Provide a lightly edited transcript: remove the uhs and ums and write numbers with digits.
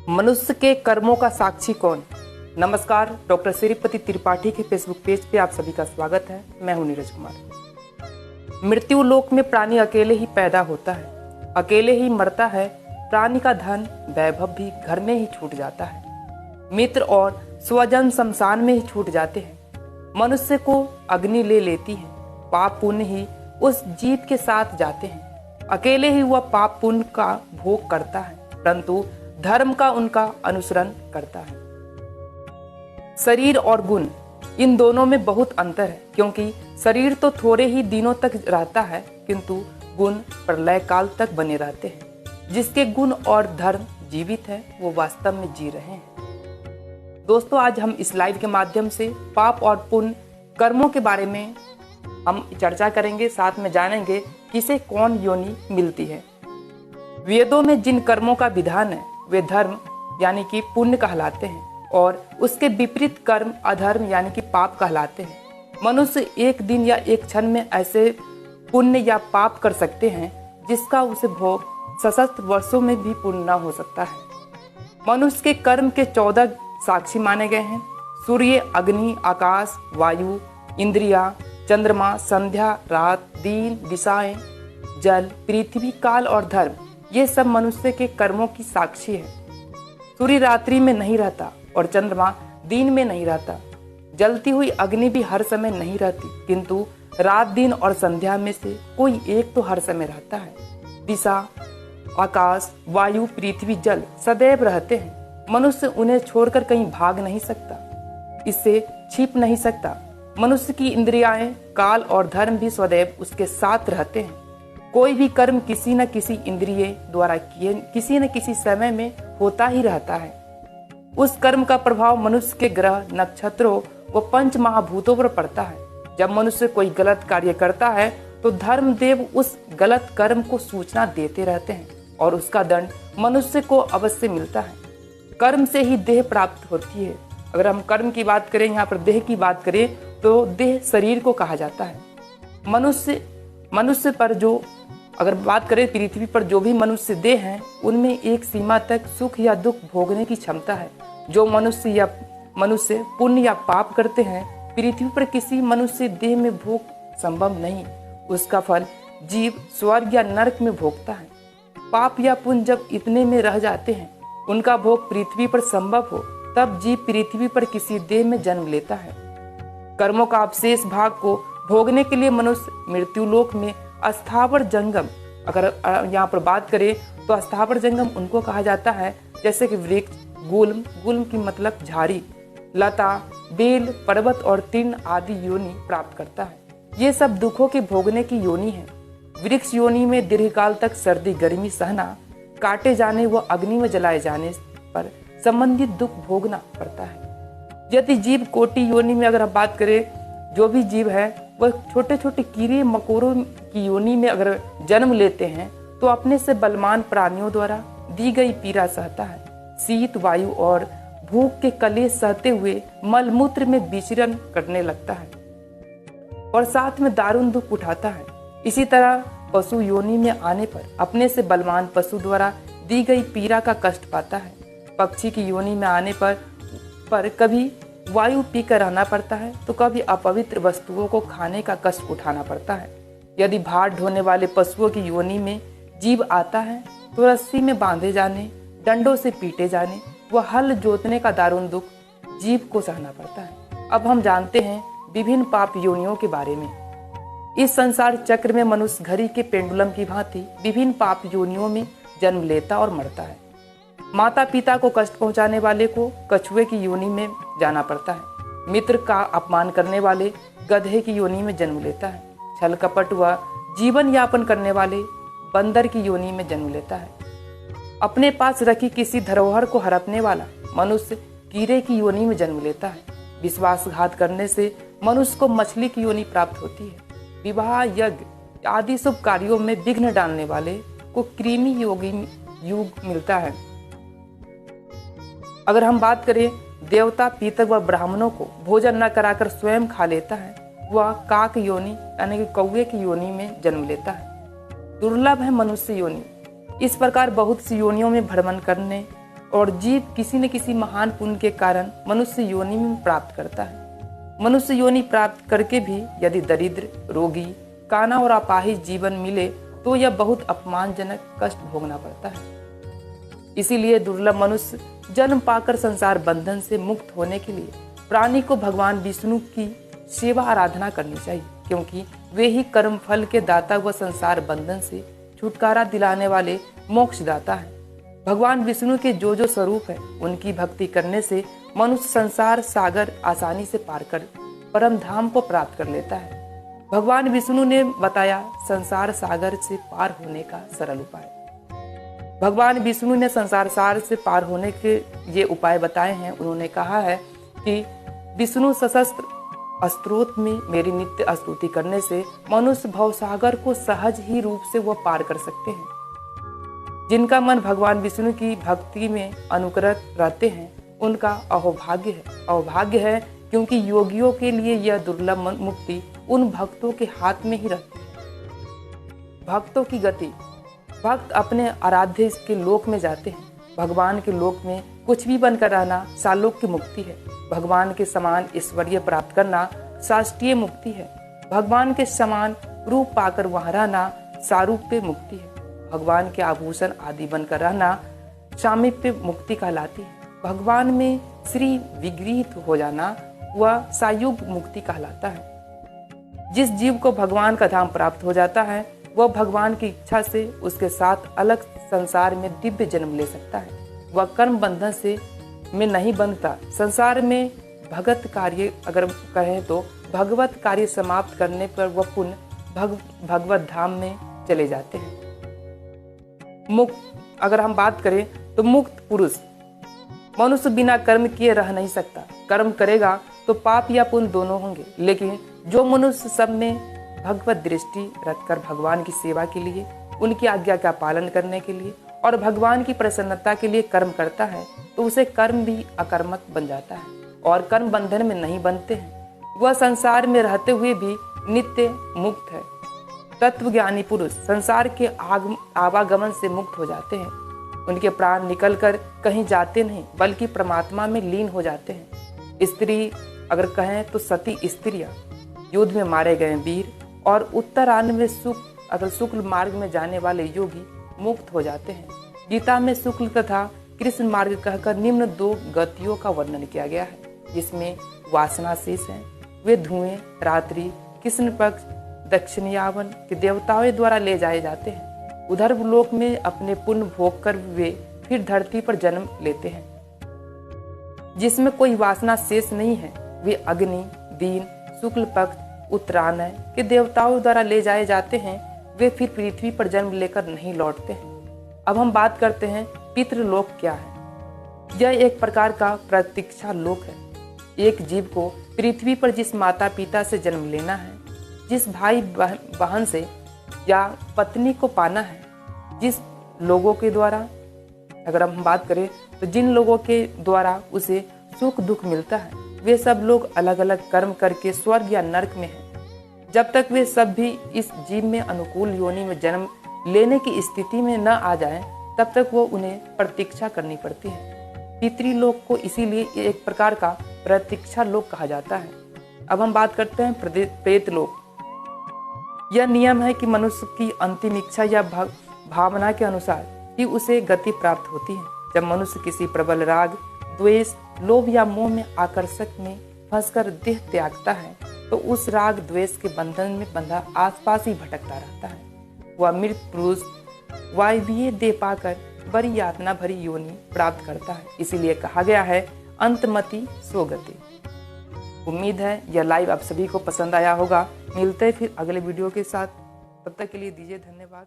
मनुष्य के कर्मों का साक्षी कौन। नमस्कार, डॉक्टर श्रीपति त्रिपाठी के फेसबुक पेज पे आप सभी का स्वागत है। मैं हूं नीरज कुमार। मृत्यु लोक में प्राणी अकेले ही पैदा होता है, अकेले ही मरता है। प्राणी का धन वैभव भी घर में ही छूट जाता है। मित्र और स्वजन शमशान में ही छूट जाते हैं। मनुष्य को अग्नि ले लेती है, पाप पुण्य ही उस जीव के साथ जाते हैं। अकेले ही वह पाप पुण्य का भोग करता है, परंतु धर्म का उनका अनुसरण करता है। शरीर और गुण, इन दोनों में बहुत अंतर है, क्योंकि शरीर तो थोड़े ही दिनों तक रहता है, किंतु गुण प्रलय काल तक बने रहते हैं। जिसके गुण और धर्म जीवित है, वो वास्तव में जी रहे हैं। दोस्तों, आज हम इस लाइव के माध्यम से पाप और पुण्य कर्मों के बारे में हम चर्चा करेंगे। साथ में जानेंगे किसे कौन योनि मिलती है। वेदों में जिन कर्मों का विधान है वे धर्म यानी कि पुण्य कहलाते हैं, और उसके विपरीत कर्म अधर्म यानी कि पाप कहलाते हैं। मनुष्य एक दिन या एक क्षण में ऐसे पुण्य या पाप कर सकते हैं जिसका उसे भोग सहस्त्र वर्षों में भी पूर्ण न हो सकता है। मनुष्य के कर्म के 14 साक्षी माने गए हैं। सूर्य, अग्नि, आकाश, वायु, इंद्रिया, चंद्रमा, संध्या, रात, दिन, दिशाएं, जल, पृथ्वी, काल और धर्म, ये सब मनुष्य के कर्मों की साक्षी है। सूर्य रात्रि में नहीं रहता और चंद्रमा दिन में नहीं रहता। जलती हुई अग्नि भी हर समय नहीं रहती, किंतु रात, दिन और संध्या में से कोई एक तो हर समय रहता है। दिशा, आकाश, वायु, पृथ्वी, जल सदैव रहते हैं। मनुष्य उन्हें छोड़कर कहीं भाग नहीं सकता, इससे छिप नहीं सकता। मनुष्य की इंद्रियाएं, काल और धर्म भी सदैव उसके साथ रहते हैं। कोई भी कर्म किसी न किसी इंद्रिय द्वारा किए किसी न किसी समय में होता ही रहता है। उस कर्म का प्रभाव मनुष्य के ग्रह, नक्षत्रों व पंच महाभूतों पर पड़ता है। जब मनुष्य कोई गलत कार्य करता है तो धर्मदेव उस गलत कर्म को सूचना देते रहते हैं और उसका दंड मनुष्य को अवश्य मिलता है। कर्म से ही देह प्राप्त होती है। अगर हम कर्म की बात करें, यहाँ पर देह की बात करें, तो देह शरीर को कहा जाता है। मनुष्य पर जो अगर बात करें, पृथ्वी पर जो भी मनुष्य देह हैं, उनमें एक सीमा तक सुख या दुख भोगने की क्षमता है। जो मनुष्य पुण्य या पाप करते हैं, पृथ्वी पर किसी मनुष्य देह में भोग संभव नहीं। उसका फल जीव स्वर्ग या नरक में भोगता है। पाप या पुण्य जब इतने में रह जाते हैं, उनका भोग पृथ्वी पर संभव हो, तब जीव पृथ्वी पर किसी देह में जन्म लेता है। कर्मों का अवशेष भाग को भोगने के लिए मनुष्य मृत्युलोक में अस्थावर जंगम, अगर यहाँ पर बात करें तो अस्थावर जंगम उनको कहा जाता है जैसे कि वृक्ष, गुल्म की मतलब झाड़ी, लता, बेल, पर्वत और तीर्ण आदि योनि प्राप्त करता है। ये सब दुखों के भोगने की योनि है। वृक्ष योनि में दीर्घकाल तक सर्दी गर्मी सहना, काटे जाने व अग्नि में जलाए जाने पर संबंधित दुख भोगना पड़ता है। यदि जीव कोटि योनि में अगर हम बात करें, जो भी जीव है वह छोटे छोटे कीड़े मकोड़ों की योनि में अगर जन्म लेते हैं तो अपने से बलवान प्राणियों द्वारा दी गई पीड़ा सहता है। शीत, वायु और भूख के कलेश सहते हुए मलमूत्र में विचरण करने लगता है और साथ में दारुण दुख उठाता है। इसी तरह पशु योनि में आने पर अपने से बलवान पशु द्वारा दी गई पीड़ा का कष्ट पाता है। पक्षी की योनि में आने पर कभी वायु पीकर रहना पड़ता है तो कभी अपवित्र वस्तुओं को खाने का कष्ट उठाना पड़ता है। यदि भार ढोने वाले पशुओं की योनि में जीव आता है तो रस्सी में बांधे जाने, डंडों से पीटे जाने व हल जोतने का दारुण दुख जीव को सहना पड़ता है। अब हम जानते हैं विभिन्न पाप योनियों के बारे में। इस संसार चक्र में मनुष्य घड़ी के पेंडुलम की भांति विभिन्न पाप योनियों में जन्म लेता और मरता है। माता पिता को कष्ट पहुंचाने वाले को कछुए की योनि में जाना पड़ता है। मित्र का अपमान करने वाले गधे की योनि में जन्म लेता है। छल कपट व जीवन यापन करने वाले बंदर की योनि में जन्म लेता है। अपने पास रखी किसी धरोहर को हड़पने वाला मनुष्य कीड़े की योनि में जन्म लेता है। विश्वासघात करने से मनुष्य को मछली की योनि प्राप्त होती है। विवाह, यज्ञ आदि शुभ कार्यों में विघ्न डालने वाले को कृमि युग मिलता है। अगर हम बात करें, देवता पितर व ब्राह्मणों को भोजन न कराकर स्वयं खा लेता है, वह काक योनि यानी कि कौवे की योनि में जन्म लेता है। दुर्लभ है मनुष्य योनि। इस प्रकार बहुत सी योनियों में भ्रमण करने और जीव किसी न किसी महान पुण्य के कारण मनुष्य योनि में प्राप्त करता है। मनुष्य योनि प्राप्त करके भी यदि दरिद्र, रोगी, काना और अपाहिज जीवन मिले तो यह बहुत अपमानजनक कष्ट भोगना पड़ता है। इसीलिए दुर्लभ मनुष्य जन्म पाकर संसार बंधन से मुक्त होने के लिए प्राणी को भगवान विष्णु की सेवा आराधना करनी चाहिए, क्योंकि वे ही कर्म फल के दाता व संसार बंधन से छुटकारा दिलाने वाले मोक्षदाता हैं। भगवान विष्णु के जो स्वरूप है उनकी भक्ति करने से मनुष्य संसार सागर आसानी से पार कर परम धाम को प्राप्त कर लेता है। भगवान विष्णु ने बताया संसार सागर से पार होने का सरल उपाय। भगवान विष्णु ने संसार सागर से पार होने के ये उपाय बताए हैं। उन्होंने कहा है कि विष्णु सशस्त्र स्तोत्र में मेरी नित्य स्तुति करने से मनुष्य भवसागर को सहज ही रूप से वह पार कर सकते हैं। जिनका मन भगवान विष्णु की भक्ति में अनुग्रह रहते हैं उनका अहोभाग्य है, क्योंकि योगियों के लिए यह दुर्लभ मुक्ति उन भक्तों के हाथ में ही रहती है। भक्तों की गति, भक्त अपने आराध्य के लोक में जाते हैं। भगवान के लोक में कुछ भी बनकर रहना सालोक की मुक्ति है। भगवान के समान ऐश्वर्य प्राप्त करना शास्त्रीय मुक्ति है। भगवान के समान रूप पाकर वहां रहना सारूप्य मुक्ति है। भगवान के आभूषण आदि बनकर रहना सामीप्य मुक्ति कहलाती है। भगवान में श्री विगृहित हो जाना वह सायुग मुक्ति कहलाता है। जिस जीव को भगवान का धाम प्राप्त हो जाता है वह भगवान की इच्छा से उसके साथ अलग संसार में दिव्य जन्म ले सकता है। वह कर्म बंधन से में नहीं बंधता। संसार में भगत कार्य अगर कहें तो भगवत कार्य समाप्त करने पर वह पुण्य भगवत धाम में चले जाते हैं। मुक्त अगर हम बात करें तो मुक्त पुरुष मनुष्य बिना कर्म किए रह नहीं सकता। कर्म करेगा तो पाप या पुण्य दोनों होंगे, लेकिन जो मनुष्य सब में भगवत दृष्टि रखकर भगवान की सेवा के लिए, उनकी आज्ञा का पालन करने के लिए और भगवान की प्रसन्नता के लिए कर्म करता है तो उसे कर्म भी अकर्मक बन जाता है और कर्म बंधन में नहीं बनते हैं। वह संसार में रहते हुए भी नित्य मुक्त है। तत्वज्ञानी पुरुष संसार के आवागमन से मुक्त हो जाते हैं। उनके प्राण निकलकर कहीं जाते नहीं बल्कि परमात्मा में लीन हो जाते हैं। स्त्री अगर कहें तो सती स्त्रियां, युद्ध में मारे गए वीर और उत्तरायण में शुक्ल मार्ग में जाने वाले योगी मुक्त हो जाते हैं। गीता में शुक्ल तथा कृष्ण मार्ग कहकर निम्न 2 गतियों का वर्णन किया गया है, जिसमें वासना शेष है। वे धुएं रात्रि, कृष्ण पक्ष, दक्षिणयावन के देवताओं द्वारा ले जाए जाते हैं। उधर लोक में अपने पुण्य भोग कर वे फिर धरती पर जन्म लेते हैं। जिसमें कोई वासना शेष नहीं है वे अग्नि, दीन, शुक्ल पक्ष, उत्तरायण के देवताओं द्वारा ले जाए जाते हैं। वे फिर पृथ्वी पर जन्म लेकर नहीं लौटते हैं। अब हम बात करते हैं पितृलोक क्या है। यह एक प्रकार का प्रतीक्षा लोक है। एक जीव को पृथ्वी पर जिस माता पिता से जन्म लेना है, जिस भाई बहन से या पत्नी को पाना है, जिस लोगों के द्वारा अगर हम बात करें तो जिन लोगों के द्वारा उसे सुख दुख मिलता है, वे सब लोग अलग अलग कर्म करके स्वर्ग या नरक में हैं। जब तक वे सब भी इस जीव में अनुकूल योनि में जन्म लेने की स्थिति में न आ जाएं, तब तक वो उन्हें प्रतीक्षा करनी पड़ती है। पितृलोक को इसीलिए एक प्रकार का प्रतीक्षा लोक कहा जाता है। अब हम बात करते हैं प्रेतलोक। यह नियम है कि मनुष्य की अंतिम इच्छा या भावना के अनुसार ही उसे गति प्राप्त होती है। जब मनुष्य किसी प्रबल राग, द्वेष, लोभ या मोह में आकर्षक में फंसकर देह त्यागता है तो उस राग द्वेष के बंधन में बंधा आसपास ही भटकता रहता है। वह मृत पुरुष वायवीय देह पाकर बड़ी यातना भरी योनि प्राप्त करता है। इसीलिए कहा गया है अंतमति सोगति। उम्मीद है यह लाइव आप सभी को पसंद आया होगा। मिलते हैं फिर अगले वीडियो के साथ। तब तक के लिए दीजिए धन्यवाद।